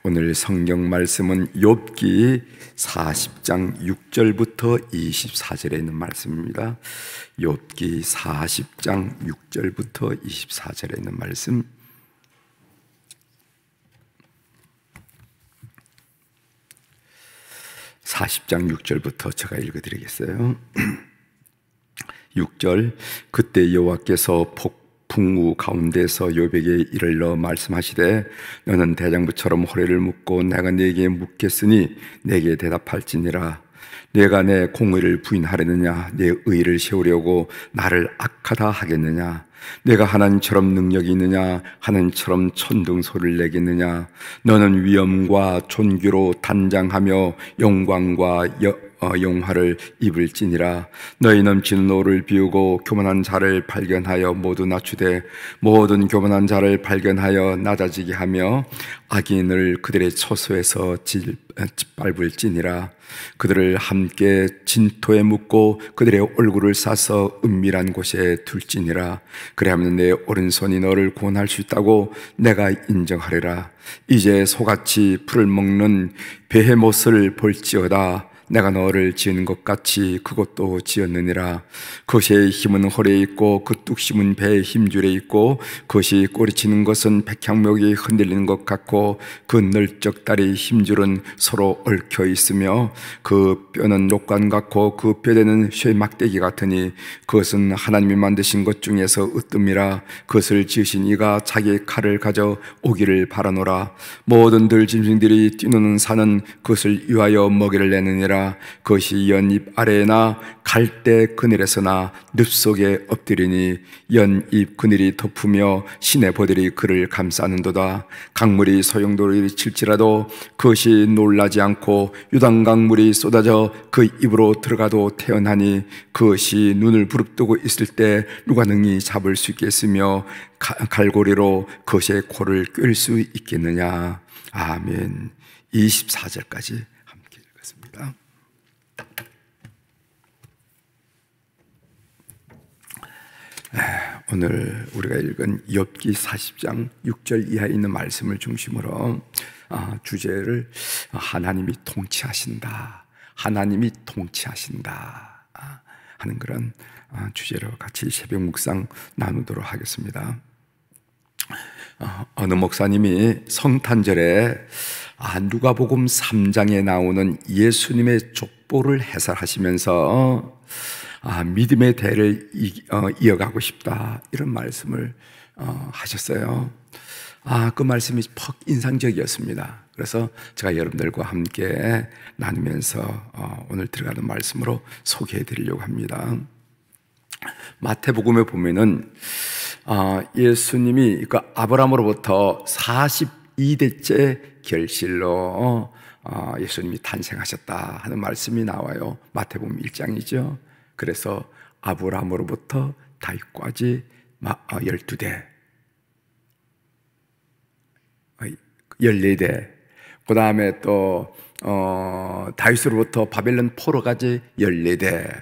오늘 성경 말씀은 욥기 40장 6절부터 24절에 있는 말씀입니다. 욥기 40장 6절부터 24절에 있는 말씀. (40장 6절부터) 제가 읽어드리겠어요. 6절. 그때 여호와께서 풍우 가운데서 욥에게 이르러 말씀하시되 너는 대장부처럼 허리를 묶고 내가 네게 묻겠으니 내게 대답할지니라. 내가 내 공의를 부인하려느냐? 내 의를 세우려고 나를 악하다 하겠느냐? 내가 하나님처럼 능력이 있느냐? 하나님처럼 천둥소리를 내겠느냐? 너는 위엄과 존귀로 단장하며 영광과 영화를 입을지니라. 너희 넘치는 노를 비우고 교만한 자를 발견하여 모두 낮추되 모든 교만한 자를 발견하여 낮아지게 하며 악인을 그들의 처소에서 짓밟을지니라. 그들을 함께 진토에 묻고 그들의 얼굴을 싸서 은밀한 곳에 둘지니라. 그래야면 내 오른손이 너를 구원할 수 있다고 내가 인정하리라. 이제 소같이 풀을 먹는 베헤못을 볼지어다. 내가 너를 지은 것 같이 그것도 지었느니라. 그것의 힘은 허리에 있고 그 뚝심은 배의 힘줄에 있고 그것이 꼬리치는 것은 백향목이 흔들리는 것 같고 그 널쩍다리 힘줄은 서로 얽혀 있으며 그 뼈는 녹관 같고 그 뼈대는 쇠 막대기 같으니 그것은 하나님이 만드신 것 중에서 으뜸이라. 그것을 지으신 이가 자기의 칼을 가져 오기를 바라노라. 모든 들짐승들이 뛰노는 산은 그것을 위하여 먹이를 내느니라. 그것이 연잎 아래나 갈대 그늘에서나 늪속에 엎드리니 연잎 그늘이 덮으며 시내버들이 그를 감싸는도다. 강물이 소용돌이를 칠지라도 그것이 놀라지 않고 유단강물이 쏟아져 그 입으로 들어가도 태어나니 그것이 눈을 부릅뜨고 있을 때 누가 능히 잡을 수 있겠으며 갈고리로 그것의 코를 꿰을 수 있겠느냐. 아멘. 24절까지 함께 읽었습니다. 오늘 우리가 읽은 욥기 40장 6절 이하에 있는 말씀을 중심으로 주제를 하나님이 통치하신다, 하나님이 통치하신다 하는 그런 주제로 같이 새벽 묵상 나누도록 하겠습니다. 어느 목사님이 성탄절에 누가복음 3장에 나오는 예수님의 족보를 해설하시면서 믿음의 대를 이어가고 싶다 이런 말씀을 하셨어요. 그 말씀이 퍽 인상적이었습니다. 그래서 제가 여러분들과 함께 나누면서 오늘 들어가는 말씀으로 소개해 드리려고 합니다. 마태복음에 보면은 예수님이 그 아브라함으로부터 42대째 결실로 예수님이 탄생하셨다 하는 말씀이 나와요. 마태복음 1장이죠. 그래서 아브라함으로부터 다윗까지 12대, 14대, 그 다음에 또 다윗으로부터 바벨론 포로까지 14대,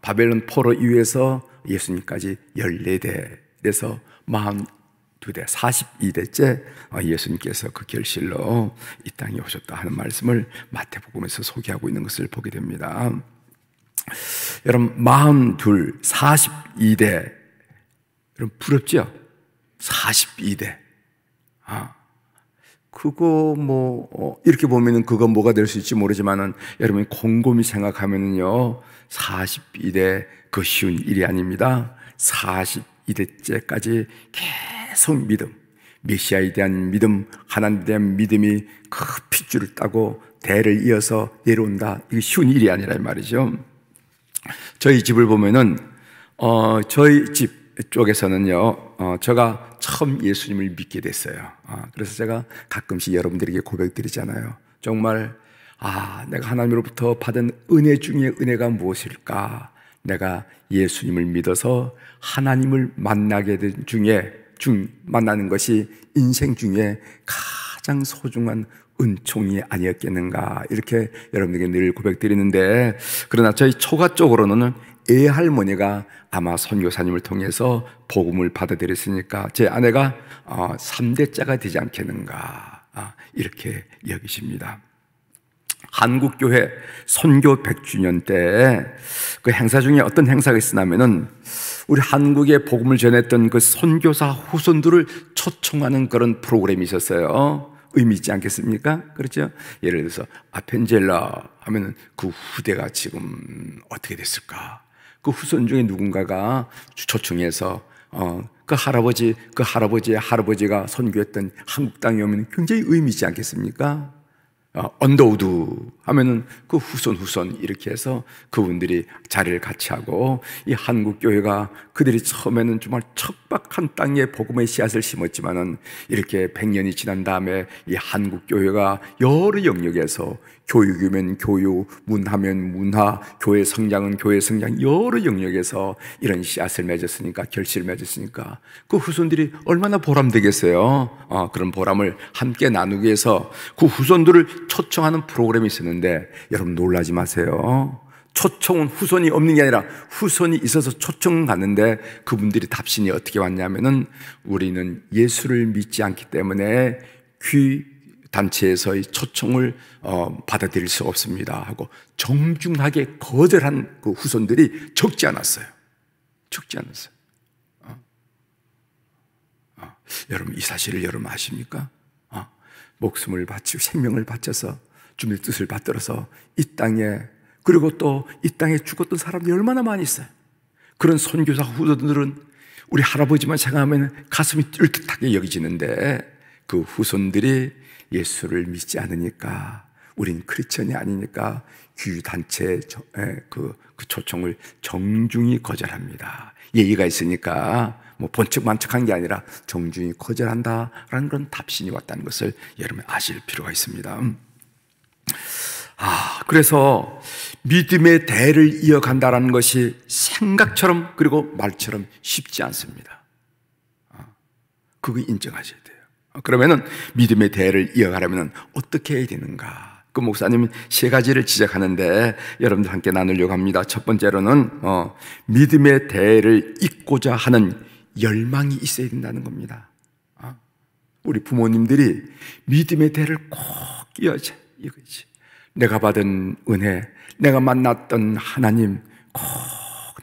바벨론 포로 이후에서 예수님까지 14대, 그래서 42대, 42대째 예수님께서 그 결실로 이 땅에 오셨다 하는 말씀을 마태복음에서 소개하고 있는 것을 보게 됩니다. 여러분 42, 42대 여러분 부럽죠? 42대 그거 이렇게 보면은 그거 뭐가 될 수 있지 모르지만은 여러분이 곰곰이 생각하면은요 42대 그 쉬운 일이 아닙니다. 42대째까지 계속 믿음, 메시아에 대한 믿음, 하나님에 대한 믿음이 그 핏줄을 따고 대를 이어서 내려온다. 이게 쉬운 일이 아니라 말이죠. 저희 집을 보면은 저희 집 쪽에서는요 제가 처음 예수님을 믿게 됐어요. 그래서 제가 가끔씩 여러분들에게 고백드리잖아요. 정말 내가 하나님으로부터 받은 은혜 중에 은혜가 무엇일까? 내가 예수님을 믿어서 하나님을 만나게 된 만나는 것이 인생 중에 가장 소중한 은총이 아니었겠는가 이렇게 여러분에게 늘 고백드리는데, 그러나 저희 초가 쪽으로는 애할머니가 아마 선교사님을 통해서 복음을 받아들였으니까 제 아내가 3대자가 되지 않겠는가 이렇게 여기십니다. 한국교회 선교 100주년 때 그 행사 중에 어떤 행사가 있었냐면은 우리 한국에 복음을 전했던 그 선교사 후손들을 초청하는 그런 프로그램이 있었어요. 의미 있지 않겠습니까? 그렇죠? 예를 들어서 아펜젤라 하면은 그 후대가 지금 어떻게 됐을까? 그 후손 중에 누군가가 초청해서 그 할아버지의 할아버지가 선교했던 한국 땅에 오면 굉장히 의미 있지 않겠습니까? 언더우드 하면은 그 후손 이렇게 해서 그분들이 자리를 같이 하고, 이 한국 교회가 그들이 처음에는 정말 척박한 땅에 복음의 씨앗을 심었지만은 이렇게 100년이 지난 다음에 이 한국 교회가 여러 영역에서 교육이면 교육, 문화면 문화, 교회 성장은 교회 성장, 여러 영역에서 이런 씨앗을 맺었으니까, 결실을 맺었으니까 그 후손들이 얼마나 보람되겠어요. 그런 보람을 함께 나누기 위해서 그 후손들을 초청하는 프로그램이 있었는데, 여러분 놀라지 마세요. 초청은 후손이 없는 게 아니라 후손이 있어서 초청 갔는데 그분들이 답신이 어떻게 왔냐면은, 우리는 예수를 믿지 않기 때문에 단체에서의 초청을 받아들일 수 없습니다 하고 정중하게 거절한 그 후손들이 적지 않았어요. 여러분, 이 사실을 여러분 아십니까? 목숨을 바치고 생명을 바쳐서 주님의 뜻을 받들어서 이 땅에, 그리고 또 이 땅에 죽었던 사람들이 얼마나 많이 있어요. 그런 선교사 후손들은 우리 할아버지만 생각하면 가슴이 뛸듯하게 여기지는데, 그 후손들이 예수를 믿지 않으니까, 우린 크리스천이 아니니까 교육단체의 그 초청을 정중히 거절합니다. 예의가 있으니까 뭐 번쩍만쩍한 게 아니라 정중히 거절한다라는 그런 답신이 왔다는 것을 여러분 아실 필요가 있습니다. 그래서 믿음의 대를 이어간다는 것이 생각처럼 그리고 말처럼 쉽지 않습니다. 그거 인정하셔야 돼요. 그러면은 믿음의 대를 이어가려면 어떻게 해야 되는가? 그 목사님은 세 가지를 지적하는데 여러분들 함께 나누려고 합니다. 첫 번째로는 믿음의 대를 잇고자 하는 열망이 있어야 된다는 겁니다. 우리 부모님들이 믿음의 대를 꼭 이어져, 이거지. 내가 받은 은혜, 내가 만났던 하나님, 꼭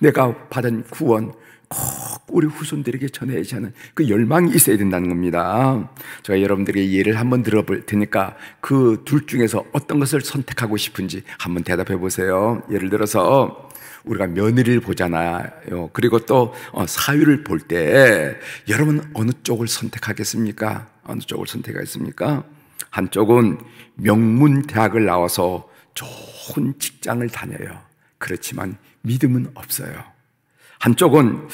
내가 받은 구원, 꼭 우리 후손들에게 전해야지 하는 그 열망이 있어야 된다는 겁니다. 제가 여러분들에게 예를 한번 들어볼 테니까 그 둘 중에서 어떤 것을 선택하고 싶은지 한번 대답해 보세요. 예를 들어서 우리가 며느리를 보잖아요. 그리고 또 사위를 볼 때 여러분 어느 쪽을 선택하겠습니까? 어느 쪽을 선택하겠습니까? 한쪽은 명문 대학을 나와서 좋은 직장을 다녀요. 그렇지만 믿음은 없어요. 한쪽은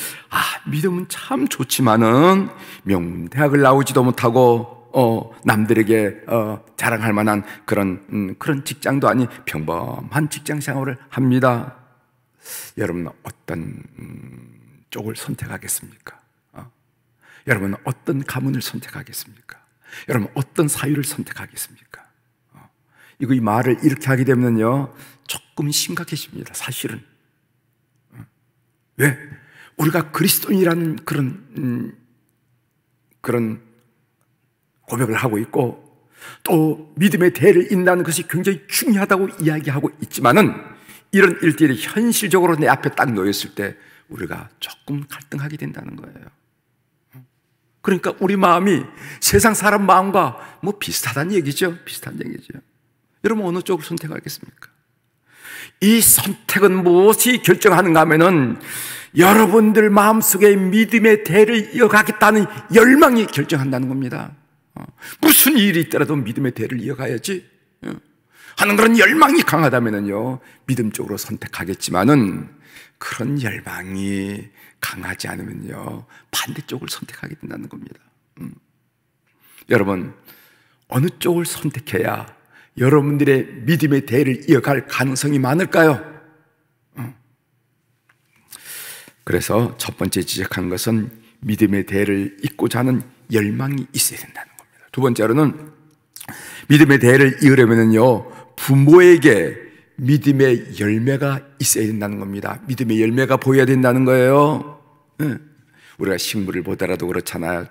믿음은 참 좋지만은 명문 대학을 나오지도 못하고 남들에게 자랑할 만한 그런 직장도 아닌 평범한 직장 생활을 합니다. 여러분은 어떤 쪽을 선택하겠습니까? 여러분은 어떤 가문을 선택하겠습니까? 여러분 어떤 사유를 선택하겠습니까? 이 말을 이렇게 하게 되면요 조금 심각해집니다. 사실은. 왜? 우리가 그리스도인이라는 그런 고백을 하고 있고, 또 믿음의 대를 잇는 것이 굉장히 중요하다고 이야기하고 있지만은, 이런 일들이 현실적으로 내 앞에 딱 놓였을 때 우리가 조금 갈등하게 된다는 거예요. 그러니까 우리 마음이 세상 사람 마음과 뭐 비슷하다는 얘기죠. 여러분 어느 쪽을 선택하겠습니까? 이 선택은 무엇이 결정하는가 하면은 여러분들 마음속에 믿음의 대를 이어가겠다는 열망이 결정한다는 겁니다. 무슨 일이 있더라도 믿음의 대를 이어가야지 하는 그런 열망이 강하다면요 믿음 쪽으로 선택하겠지만은, 그런 열망이 강하지 않으면요 반대쪽을 선택하게 된다는 겁니다. 여러분 어느 쪽을 선택해야 여러분들의 믿음의 대를 이어갈 가능성이 많을까요? 그래서 첫 번째 지적한 것은 믿음의 대를 잇고자 하는 열망이 있어야 된다는 겁니다. 두 번째로는 믿음의 대를 이으려면요 부모에게 믿음의 열매가 있어야 된다는 겁니다. 믿음의 열매가 보여야 된다는 거예요. 우리가 식물을 보더라도 그렇잖아요.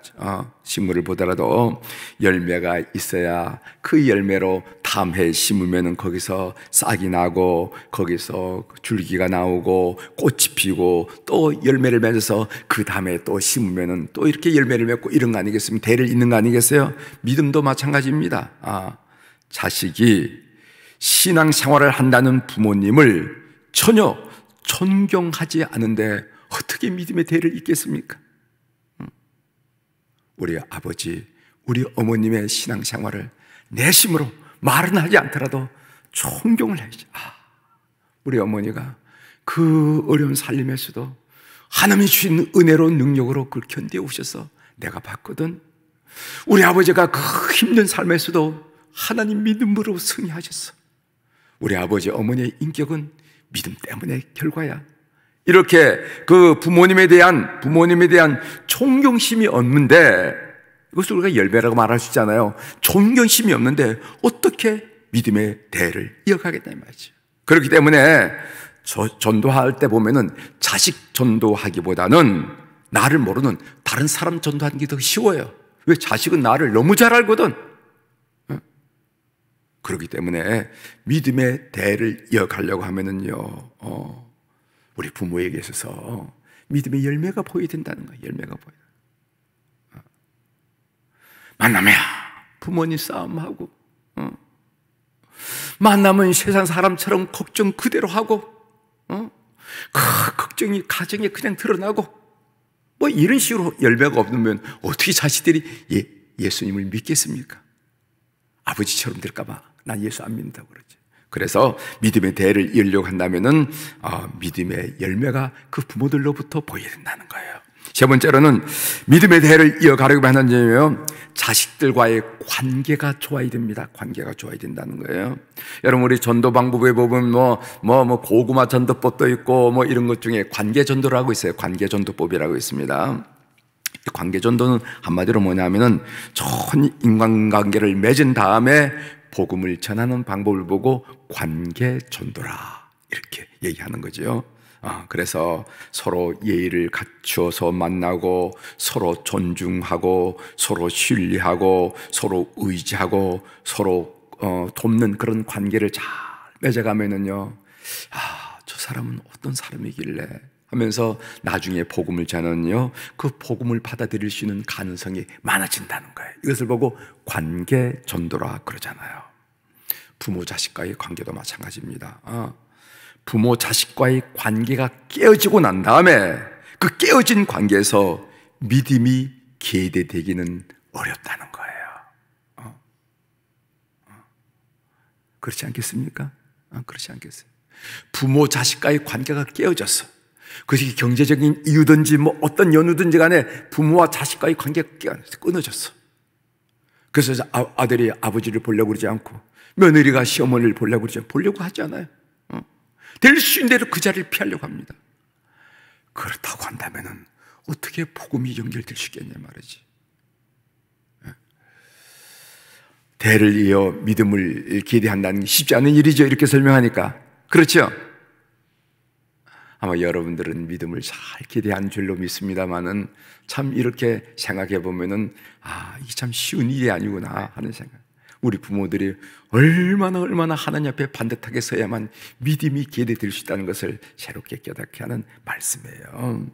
식물을 보더라도 열매가 있어야 그 열매로 다음 해에 심으면은 거기서 싹이 나고 거기서 줄기가 나오고 꽃이 피고 또 열매를 맺어서 그 다음에 또 심으면은 또 이렇게 열매를 맺고 이런 거 아니겠습니까? 대를 잇는 거 아니겠어요? 믿음도 마찬가지입니다. 자식이 신앙생활을 한다는 부모님을 전혀 존경하지 않은데 어떻게 믿음의 대를 잇겠습니까? 우리 아버지, 우리 어머님의 신앙생활을 내심으로 말은 하지 않더라도 존경을 해야지. 우리 어머니가 그 어려운 삶에서도 하나님이 주신 은혜로운 능력으로 그걸 견뎌오셔서 내가 봤거든. 우리 아버지가 그 힘든 삶에서도 하나님 믿음으로 승리하셨어. 우리 아버지, 어머니의 인격은 믿음 때문에 결과야. 이렇게 그 부모님에 대한 존경심이 없는데, 이것을 우리가 열매라고 말할 수 있잖아요. 존경심이 없는데 어떻게 믿음의 대를 이어가겠다 이 말이죠. 그렇기 때문에 전도할 때 보면은 자식 전도하기보다는 나를 모르는 다른 사람 전도하는 게 더 쉬워요. 왜? 자식은 나를 너무 잘 알거든. 그렇기 때문에 믿음의 대를 이어가려고 하면은요, 우리 부모에게 있어서 믿음의 열매가 보여야 된다는 거예요. 열매가 보여. 만나면 부모님 싸움하고, 만나면 세상 사람처럼 걱정 그대로 하고, 그 걱정이 가정에 그냥 드러나고, 뭐 이런 식으로 열매가 없으면 어떻게 자식들이 예수님을 믿겠습니까? 아버지처럼 될까봐 난 예수 안 믿는다고 그러지. 그래서 믿음의 대를 이으려고 한다면은 믿음의 열매가 그 부모들로부터 보여야 된다는 거예요. 세 번째로는 믿음의 대를 이어가려고 하는 점이에요. 자식들과의 관계가 좋아야 됩니다. 관계가 좋아야 된다는 거예요. 여러분, 우리 전도 방법에 보면 고구마 전도법도 있고 뭐 이런 것 중에 관계 전도를 하고 있어요. 관계 전도법이라고 있습니다. 관계 전도는 한마디로 뭐냐면은 좋은 인간관계를 맺은 다음에 복음을 전하는 방법을 보고 관계 전도라 이렇게 얘기하는 거죠. 그래서 서로 예의를 갖추어서 만나고 서로 존중하고 서로 신뢰하고 서로 의지하고 서로 돕는 그런 관계를 잘 맺어가면은요, 저 사람은 어떤 사람이길래 하면서 나중에 복음을 전하는요, 그 복음을 받아들일 수 있는 가능성이 많아진다는 거예요. 이것을 보고 관계 전도라 그러잖아요. 부모 자식과의 관계도 마찬가지입니다. 부모 자식과의 관계가 깨어지고 난 다음에 그 깨어진 관계에서 믿음이 계대되기는 어렵다는 거예요. 그렇지 않겠습니까? 그렇지 않겠어요? 부모 자식과의 관계가 깨어졌어. 그것이 경제적인 이유든지 뭐 어떤 연유든지 간에 부모와 자식과의 관계가 끊어졌어. 그래서 아들이 아버지를 보려고 그러지 않고 며느리가 시어머니를 보려고 하지 않아요. 될 수 있는 대로 그 자리를 피하려고 합니다. 그렇다고 한다면은 어떻게 복음이 연결될 수 있겠냐 말이지. 대를 이어 믿음을 기대한다는 게 쉽지 않은 일이죠. 이렇게 설명하니까. 그렇죠? 아마 여러분들은 믿음을 잘 기대한 줄로 믿습니다만은 참 이렇게 생각해 보면은 이게 참 쉬운 일이 아니구나 하는 생각. 우리 부모들이 얼마나 하나님 앞에 반듯하게 서야만 믿음이 계대될 수 있다는 것을 새롭게 깨닫게 하는 말씀이에요.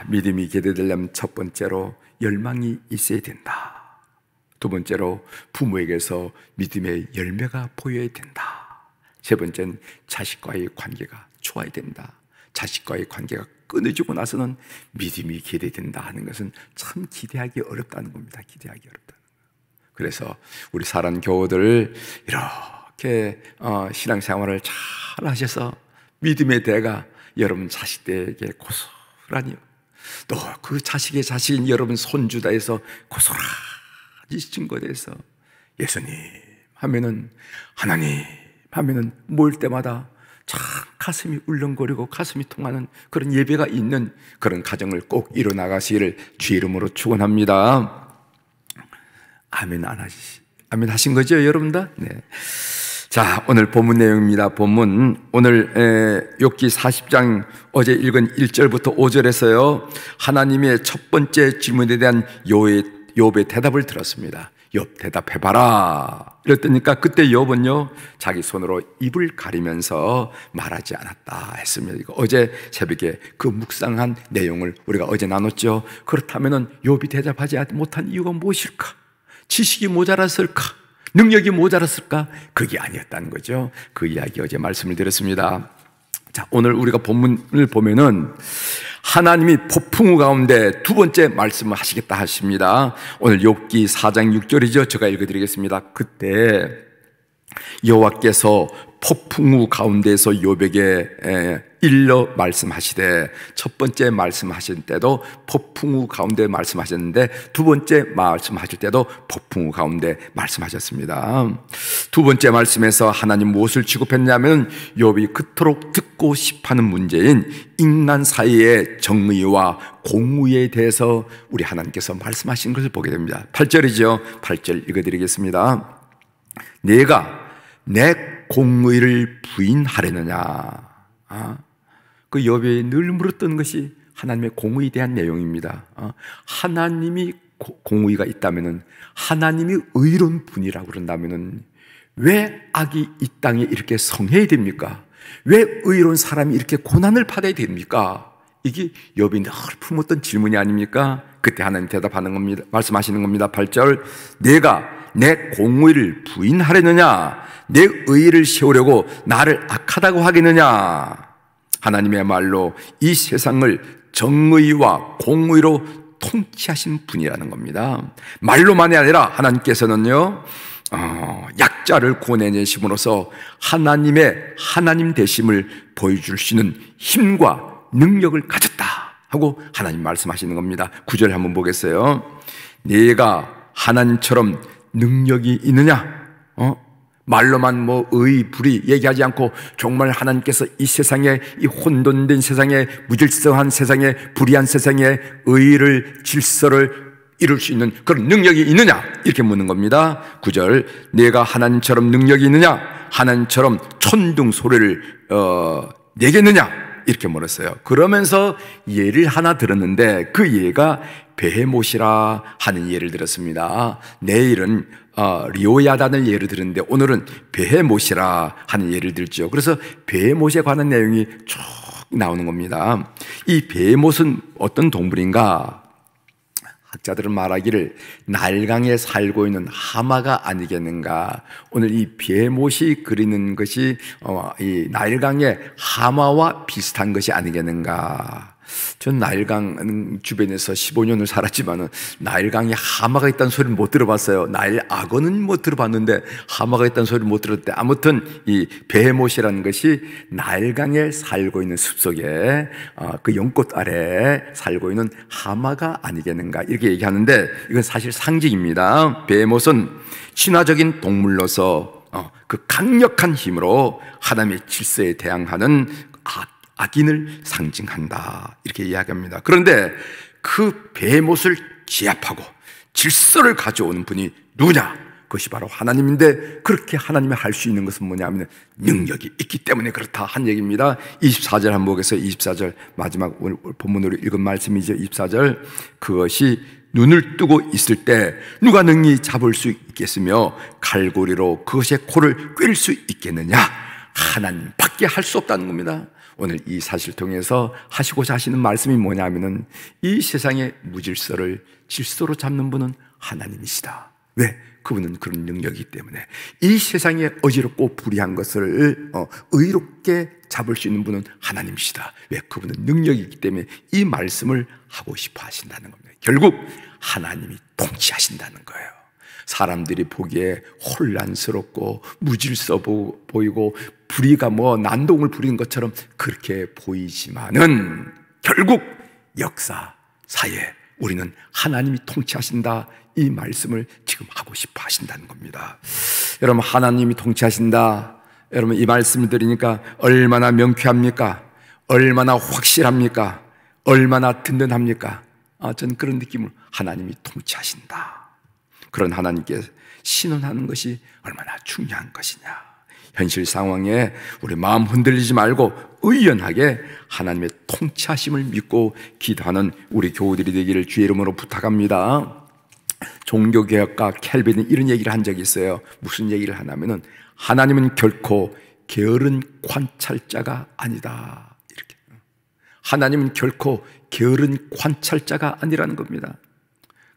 믿음이 계대되려면 첫 번째로 열망이 있어야 된다. 두 번째로 부모에게서 믿음의 열매가 보여야 된다. 세 번째는 자식과의 관계가 좋아야 된다. 자식과의 관계가 끊어지고 나서는 믿음이 계대된다 하는 것은 참 기대하기 어렵다는 겁니다. 기대하기 어렵다는 거예요. 그래서 우리 사랑 교우들 이렇게 신앙생활을 잘 하셔서 믿음의 대가 여러분 자식들에게 고스란히, 또 그 자식의 자식인 여러분 손주다 해서 고스란히 증거돼서 예수님 하면은, 하나님 하면은 모일 때마다 참 가슴이 울렁거리고 가슴이 통하는 그런 예배가 있는 그런 가정을 꼭 이뤄나가시기를 주의 이름으로 축원합니다. 아멘 하신 거죠, 여러분들? 네. 자, 오늘 본문 내용입니다. 본문 오늘 욥기 40장 어제 읽은 1절부터 5절에서요 하나님의 첫 번째 질문에 대한 욥의 대답을 들었습니다. 욥 대답해봐라 이랬더니까 그때 욥은요 자기 손으로 입을 가리면서 말하지 않았다 했습니다. 이거 어제 새벽에 그 묵상한 내용을 우리가 어제 나눴죠. 그렇다면 욥이 대답하지 못한 이유가 무엇일까? 지식이 모자랐을까? 능력이 모자랐을까? 그게 아니었다는 거죠. 그 이야기 어제 말씀을 드렸습니다. 자, 오늘 우리가 본문을 보면은 하나님이 폭풍우 가운데 두 번째 말씀을 하시겠다 하십니다. 오늘 욥기 4장 6절이죠. 제가 읽어드리겠습니다. 그때 여호와께서 폭풍우 가운데서 욥에게 일러 말씀하시되, 첫 번째 말씀하실 때도 폭풍우 가운데 말씀하셨는데 두 번째 말씀하실 때도 폭풍우 가운데 말씀하셨습니다. 두 번째 말씀에서 하나님 무엇을 취급했냐면 욥이 그토록 듣고 싶어하는 문제인 인간 사이의 정의와 공의에 대해서 우리 하나님께서 말씀하신 것을 보게 됩니다. 8절이죠. 8절 읽어드리겠습니다. 내가 내 공의를 부인하려느냐. 그 욥이 늘 물었던 것이 하나님의 공의에 대한 내용입니다. 하나님이 공의가 있다면은, 하나님이 의로운 분이라고 그런다면은 왜 악이 이 땅에 이렇게 성해야 됩니까? 왜 의로운 사람이 이렇게 고난을 받아야 됩니까? 이게 욥이 늘 품었던 질문이 아닙니까? 그때 하나님 대답하는 겁니다. 말씀하시는 겁니다. 8절, 내가 내 공의를 부인하려느냐? 내 의를 세우려고 나를 악하다고 하겠느냐? 하나님의 말로 이 세상을 정의와 공의로 통치하신 분이라는 겁니다. 말로만이 아니라 하나님께서는요 약자를 구원해내심으로써 하나님의 하나님 되심을 보여줄 수 있는 힘과 능력을 가졌다 하고 하나님 말씀하시는 겁니다. 9절 한번 보겠어요. 내가 하나님처럼 능력이 있느냐? 말로만 의, 불의 얘기하지 않고 정말 하나님께서 이 세상에, 이 혼돈된 세상에, 무질서한 세상에, 불의한 세상에 의를, 질서를 이룰 수 있는 그런 능력이 있느냐? 이렇게 묻는 겁니다. 9절, 내가 하나님처럼 능력이 있느냐? 하나님처럼 천둥 소리를 내겠느냐? 이렇게 물었어요. 그러면서 예를 하나 들었는데 그 예가 베헤못이라 하는 예를 들었습니다. 내일은 리오야단을 예를 들었는데 오늘은 베헤못이라 하는 예를 들죠. 그래서 베헤못에 관한 내용이 쭉 나오는 겁니다. 이 베헤못은 어떤 동물인가? 학자들은 말하기를 날강에 살고 있는 하마가 아니겠는가. 오늘 이 베헤못이 그리는 것이 이 나일강의 하마와 비슷한 것이 아니겠는가. 전 나일강 주변에서 15년을 살았지만 나일강에 하마가 있다는 소리는 못 들어봤어요. 나일 악어는 못 들어봤는데 하마가 있다는 소리를 못 들었대. 아무튼 이 베헤못이라는 것이 나일강에 살고 있는 숲속에 그 연꽃 아래에 살고 있는 하마가 아니겠는가 이렇게 얘기하는데 이건 사실 상징입니다. 베헤못은 신화적인 동물로서 그 강력한 힘으로 하나님의 질서에 대항하는 악인을 상징한다 이렇게 이야기합니다. 그런데 그 베헤못을 제압하고 질서를 가져오는 분이 누구냐? 그것이 바로 하나님인데, 그렇게 하나님이 할 수 있는 것은 뭐냐면 능력이 있기 때문에 그렇다 한 얘기입니다. 24절 한번 보겠어요. 24절 마지막 오늘 본문으로 읽은 말씀이죠. 24절, 그것이 눈을 뜨고 있을 때 누가 능히 잡을 수 있겠으며 갈고리로 그것의 코를 꿰를 수 있겠느냐? 하나님밖에 할 수 없다는 겁니다. 오늘 이 사실을 통해서 하시고자 하시는 말씀이 뭐냐면은 이 세상의 무질서를 질서로 잡는 분은 하나님이시다. 왜? 그분은 그런 능력이기 때문에. 이 세상에 어지럽고 불의한 것을 의롭게 잡을 수 있는 분은 하나님이시다. 왜? 그분은 능력이 있기 때문에 이 말씀을 하고 싶어 하신다는 겁니다. 결국 하나님이 통치하신다는 거예요. 사람들이 보기에 혼란스럽고 무질서 보이고 불의가 난동을 부리는 것처럼 그렇게 보이지만은 결국 역사사에 우리는 하나님이 통치하신다, 이 말씀을 지금 하고 싶어 하신다는 겁니다. 여러분, 하나님이 통치하신다, 여러분 이 말씀을 드리니까 얼마나 명쾌합니까? 얼마나 확실합니까? 얼마나 든든합니까? 저는 그런 느낌을, 하나님이 통치하신다, 그런 하나님께 신원하는 것이 얼마나 중요한 것이냐. 현실 상황에 우리 마음 흔들리지 말고 의연하게 하나님의 통치하심을 믿고 기도하는 우리 교우들이 되기를 주의 이름으로 부탁합니다. 종교개혁가 켈빈이 이런 얘기를 한 적이 있어요. 무슨 얘기를 하냐면은 하나님은 결코 게으른 관찰자가 아니다. 이렇게. 하나님은 결코 게으른 관찰자가 아니라는 겁니다.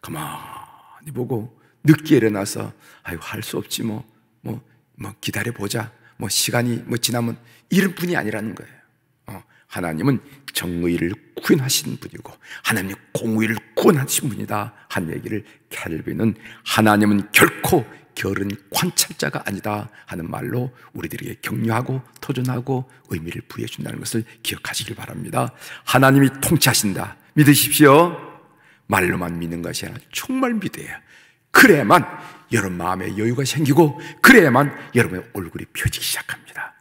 가만히 보고 늦게 일어나서 아이고 할 수 없지 뭐 기다려보자 시간이 지나면 이런 분이 아니라는 거예요. 하나님은 정의를 구현하신 분이고 하나님이 공의를 구원하신 분이다 한 얘기를 켈빈은 하나님은 결코 게으른 관찰자가 아니다 하는 말로 우리들에게 격려하고 토존하고 의미를 부여해 준다는 것을 기억하시길 바랍니다. 하나님이 통치하신다 믿으십시오. 말로만 믿는 것이 아니라 정말 믿어야 그래야만 여러분 마음에 여유가 생기고 그래야만 여러분의 얼굴이 펴지기 시작합니다.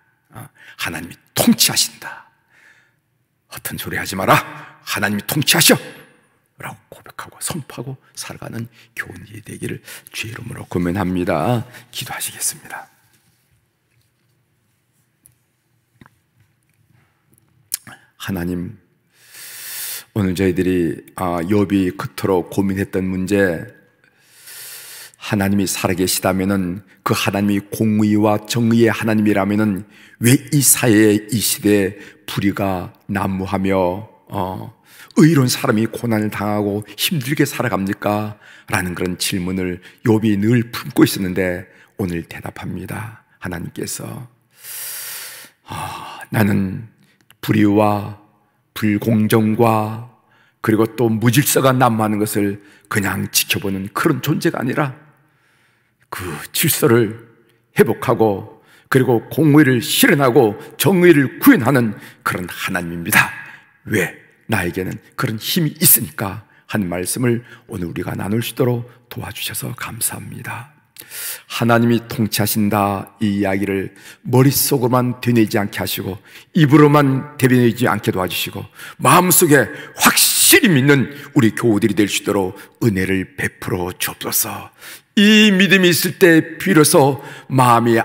하나님이 통치하신다. 허튼 소리 하지 마라. 하나님이 통치하셔 라고 고백하고 선포하고 살아가는 교훈이 되기를 주의 이름으로 권면합니다. 기도하시겠습니다. 하나님, 오늘 저희들이 욥이 그토록 고민했던 문제, 하나님이 살아계시다면은 그 하나님이 공의와 정의의 하나님이라면은 왜 이 사회에 이 시대에 불의가 난무하며 의로운 사람이 고난을 당하고 힘들게 살아갑니까? 라는 그런 질문을 욥이 늘 품고 있었는데 오늘 대답합니다. 하나님께서 나는 불의와 불공정과 그리고 또 무질서가 난무하는 것을 그냥 지켜보는 그런 존재가 아니라 그 질서를 회복하고 그리고 공의를 실현하고 정의를 구현하는 그런 하나님입니다. 왜? 나에게는 그런 힘이 있으니까 하는 말씀을 오늘 우리가 나눌 수 있도록 도와주셔서 감사합니다. 하나님이 통치하신다 이 이야기를 머릿속으로만 되뇌지 않게 하시고 입으로만 되뇌지 않게 도와주시고 마음속에 확실히 믿는 우리 교우들이 될 수 있도록 은혜를 베풀어 주옵소서. 이 믿음이 있을 때 비로소 마음이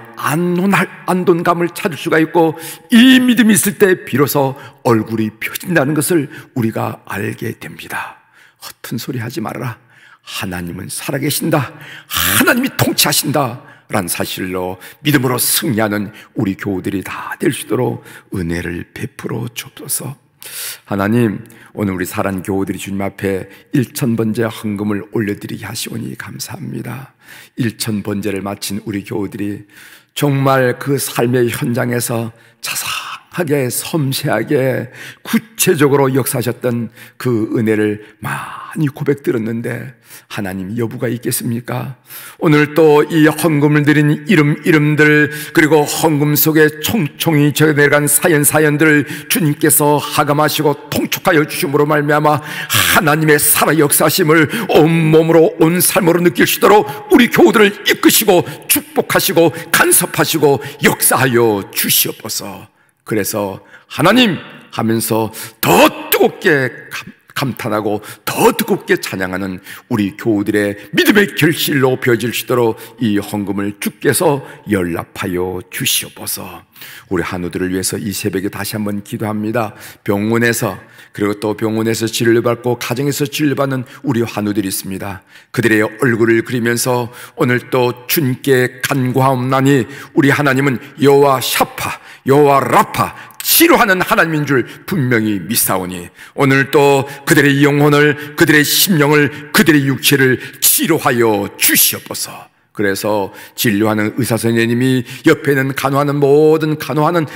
안돈감을 찾을 수가 있고 이 믿음이 있을 때 비로소 얼굴이 펴진다는 것을 우리가 알게 됩니다. 허튼 소리 하지 말아라. 하나님은 살아계신다. 하나님이 통치하신다 라는 사실로 믿음으로 승리하는 우리 교우들이 다 될 수 있도록 은혜를 베풀어 주옵소서. 하나님, 오늘 우리 사랑 교우들이 주님 앞에 1000번째 헌금을 올려드리게 하시오니 감사합니다. 1000번째를 마친 우리 교우들이 정말 그 삶의 현장에서 자상하게 섬세하게 구체적으로 역사하셨던 그 은혜를 많이 고백 들었는데 하나님 여부가 있겠습니까? 오늘 또 이 헌금을 드린 이름들 그리고 헌금 속에 총총히 적어내려간 사연들 주님께서 하감하시고 통촉하여 주심으로 말미암아 하나님의 살아 역사심을 온몸으로 온 삶으로 느낄 수 있도록 우리 교우들을 이끄시고 축복하시고 간섭하시고 역사하여 주시옵소서. 그래서 하나님 하면서 더 뜨겁게 감탄하고 더 뜨겁게 찬양하는 우리 교우들의 믿음의 결실로 벼질 수 있도록 이 헌금을 주께서 연락하여 주시옵소서. 우리 한우들을 위해서 이 새벽에 다시 한번 기도합니다. 병원에서 그리고 또 병원에서 진료받고 가정에서 진료받는 우리 한우들이 있습니다. 그들의 얼굴을 그리면서 오늘 또 주님께 간구하옵나니 우리 하나님은 여호와 샤파 여호와 라파 치료하는 하나님인 줄 분명히 믿사오니 오늘 또 그들의 영혼을 그들의 심령을 그들의 육체를 치료하여 주시옵소서. 그래서 진료하는 의사 선생님이 옆에는 간호하는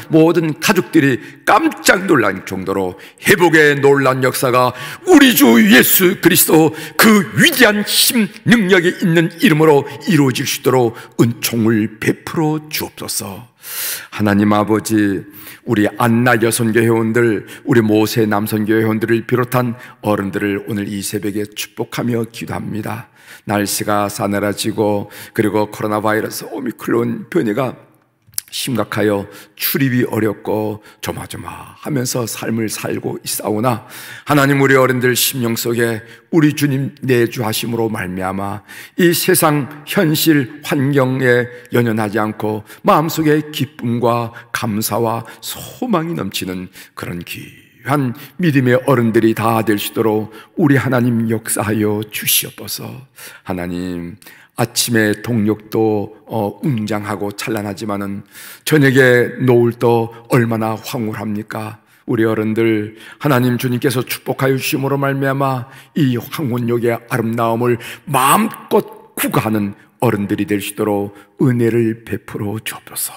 모든 가족들이 깜짝 놀란 정도로 회복의 놀란 역사가 우리 주 예수 그리스도 그 위대한 힘 능력이 있는 이름으로 이루어질 수 있도록 은총을 베풀어 주옵소서. 하나님 아버지, 우리 안나 여선교 회원들, 우리 모세 남선교 회원들을 비롯한 어른들을 오늘 이 새벽에 축복하며 기도합니다. 날씨가 싸늘해지고 그리고 코로나 바이러스 오미크론 변이가 심각하여 출입이 어렵고 조마조마하면서 삶을 살고 있사오나 하나님, 우리 어른들 심령 속에 우리 주님 내주하심으로 말미암아 이 세상 현실 환경에 연연하지 않고 마음속에 기쁨과 감사와 소망이 넘치는 그런 귀한 믿음의 어른들이 다 될 수 있도록 우리 하나님 역사하여 주시옵소서. 하나님, 아침에 동력도 웅장하고 찬란하지만은 저녁에 노을도 얼마나 황홀합니까? 우리 어른들, 하나님 주님께서 축복하여 주심으로 말미암아 이 황혼역의 아름다움을 마음껏 구가하는 어른들이 될 수 있도록 은혜를 베풀어 주옵소서.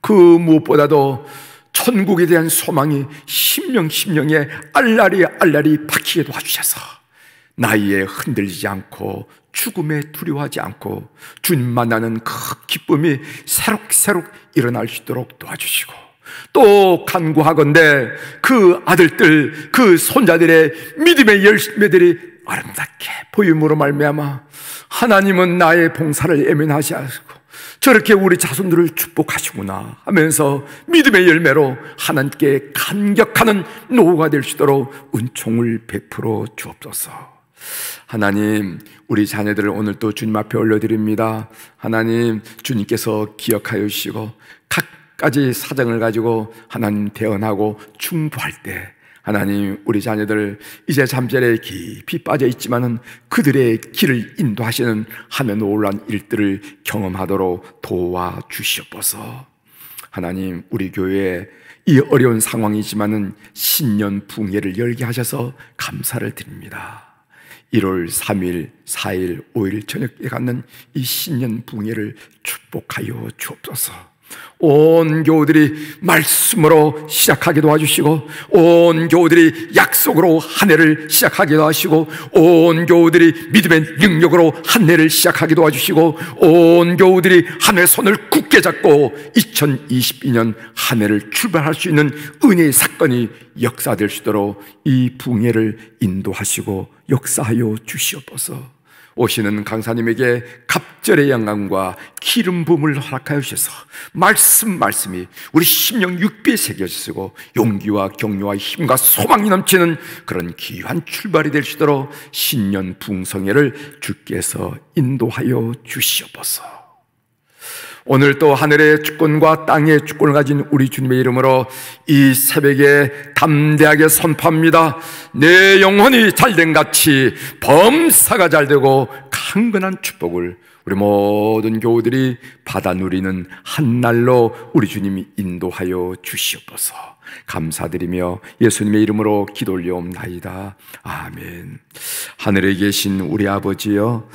그 무엇보다도 천국에 대한 소망이 심령에 알라리 박히게 도와주셔서 나이에 흔들리지 않고 죽음에 두려워하지 않고 주님 만나는 그 기쁨이 새록새록 일어날 수 있도록 도와주시고, 또 간구하건대 그 아들들, 그 손자들의 믿음의 열매들이 아름답게 보임으로 말미암아 하나님은 나의 봉사를 예민하시고 저렇게 우리 자손들을 축복하시구나 하면서 믿음의 열매로 하나님께 감격하는 노후가 될 수 있도록 은총을 베풀어 주옵소서. 하나님, 우리 자녀들을 오늘 또 주님 앞에 올려드립니다. 하나님, 주님께서 기억하여 주시고 각가지 사정을 가지고 하나님 대언하고 충고할 때 하나님, 우리 자녀들 이제 잠자리에 깊이 빠져 있지만은 그들의 길을 인도하시는 하며 놀란 일들을 경험하도록 도와주시옵소서. 하나님, 우리 교회에 이 어려운 상황이지만은 신년 붕회를 열게 하셔서 감사를 드립니다. 1월 3일, 4일, 5일 저녁에 갖는 이 신년 붕회를 축복하여 주옵소서. 온 교우들이 말씀으로 시작하게 도와주시고, 온 교우들이 약속으로 한 해를 시작하게 도와주시고, 온 교우들이 믿음의 능력으로 한 해를 시작하게 도와주시고, 온 교우들이 한 해 손을 굳게 잡고 2022년 한 해를 출발할 수 있는 은혜의 사건이 역사될 수 있도록 이 붕회를 인도하시고 역사하여 주시옵소서. 오시는 강사님에게 갑절의 영광과 기름 부음을 허락하여 주셔서 말씀이 우리 심령 육비에 새겨지고 용기와 격려와 힘과 소망이 넘치는 그런 귀한 출발이 될 수 있도록 신년 붕성회를 주께서 인도하여 주시옵소서. 오늘 또 하늘의 주권과 땅의 주권을 가진 우리 주님의 이름으로 이 새벽에 담대하게 선포합니다. 내 영혼이 잘된 같이 범사가 잘되고 강건한 축복을 우리 모든 교우들이 받아 누리는 한 날로 우리 주님이 인도하여 주시옵소서. 감사드리며 예수님의 이름으로 기도 올려옵나이다. 아멘. 하늘에 계신 우리 아버지여,